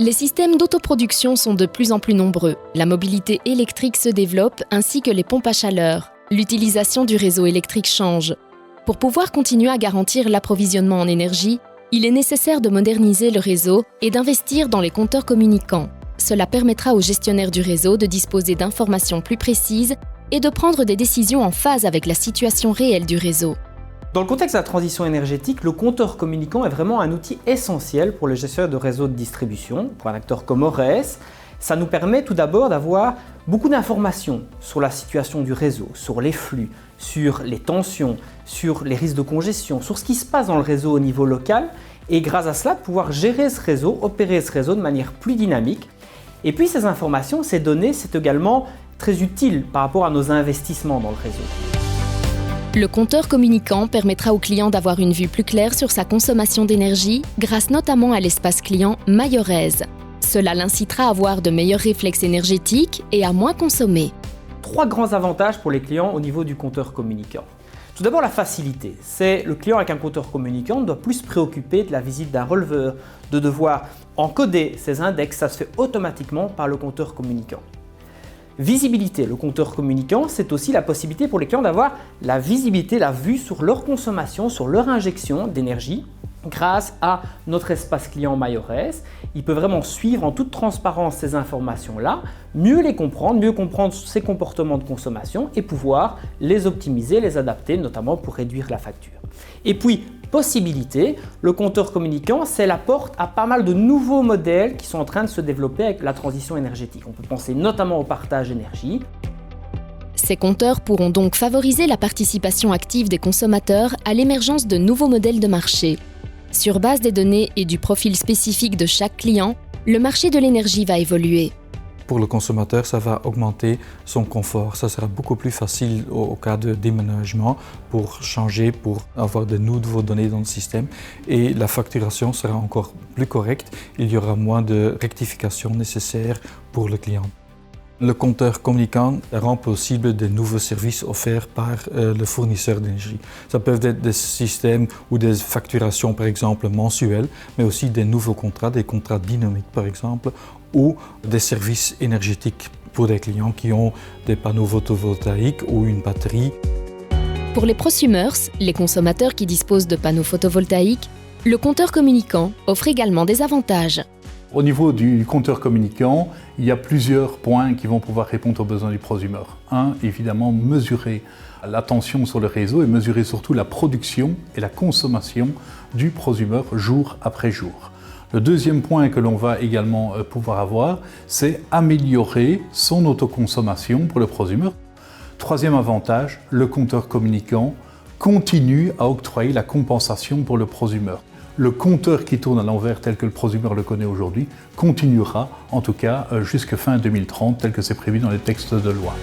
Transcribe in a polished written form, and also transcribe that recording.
Les systèmes d'autoproduction sont de plus en plus nombreux. La mobilité électrique se développe ainsi que les pompes à chaleur. L'utilisation du réseau électrique change. Pour pouvoir continuer à garantir l'approvisionnement en énergie, il est nécessaire de moderniser le réseau et d'investir dans les compteurs communicants. Cela permettra aux gestionnaires du réseau de disposer d'informations plus précises et de prendre des décisions en phase avec la situation réelle du réseau. Dans le contexte de la transition énergétique, le compteur communicant est vraiment un outil essentiel pour le gestionnaire de réseau de distribution, pour un acteur comme ORES. Ça nous permet tout d'abord d'avoir beaucoup d'informations sur la situation du réseau, sur les flux, sur les tensions, sur les risques de congestion, sur ce qui se passe dans le réseau au niveau local et grâce à cela de pouvoir gérer ce réseau, opérer ce réseau de manière plus dynamique. Et puis ces informations, ces données, c'est également très utile par rapport à nos investissements dans le réseau. Le compteur communicant permettra au client d'avoir une vue plus claire sur sa consommation d'énergie grâce notamment à l'espace client MyORES. Cela l'incitera à avoir de meilleurs réflexes énergétiques et à moins consommer. 3 grands avantages pour les clients au niveau du compteur communicant. Tout d'abord, la facilité. C'est le client avec un compteur communicant ne doit plus se préoccuper de la visite d'un releveur, de devoir encoder ses index, ça se fait automatiquement par le compteur communicant. Visibilité, le compteur communicant, c'est aussi la possibilité pour les clients d'avoir la visibilité, la vue sur leur consommation, sur leur injection d'énergie. Grâce à notre espace client MyORES, il peut vraiment suivre en toute transparence ces informations-là, mieux les comprendre, mieux comprendre ses comportements de consommation et pouvoir les optimiser, les adapter, notamment pour réduire la facture. Et puis, possibilité, le compteur communicant, c'est la porte à pas mal de nouveaux modèles qui sont en train de se développer avec la transition énergétique. On peut penser notamment au partage d'énergie. Ces compteurs pourront donc favoriser la participation active des consommateurs à l'émergence de nouveaux modèles de marché. Sur base des données et du profil spécifique de chaque client, le marché de l'énergie va évoluer. Pour le consommateur, ça va augmenter son confort. Ça sera beaucoup plus facile au cas de déménagement pour changer, pour avoir de nouveaux données dans le système. Et la facturation sera encore plus correcte. Il y aura moins de rectifications nécessaires pour le client. Le compteur communicant rend possible de nouveaux services offerts par le fournisseur d'énergie. Ça peut être des systèmes ou des facturations par exemple mensuelles, mais aussi des nouveaux contrats, des contrats dynamiques par exemple, ou des services énergétiques pour des clients qui ont des panneaux photovoltaïques ou une batterie. Pour les prosumers, les consommateurs qui disposent de panneaux photovoltaïques, le compteur communicant offre également des avantages. Au niveau du compteur communicant, il y a plusieurs points qui vont pouvoir répondre aux besoins du prosumer. Un, évidemment, mesurer la tension sur le réseau et mesurer surtout la production et la consommation du prosumer jour après jour. Le deuxième point que l'on va également pouvoir avoir, c'est améliorer son autoconsommation pour le prosumer. Troisième avantage, le compteur communicant continue à octroyer la compensation pour le prosumer. Le compteur qui tourne à l'envers tel que le prosumer le connaît aujourd'hui continuera, en tout cas jusqu'à fin 2030, tel que c'est prévu dans les textes de loi.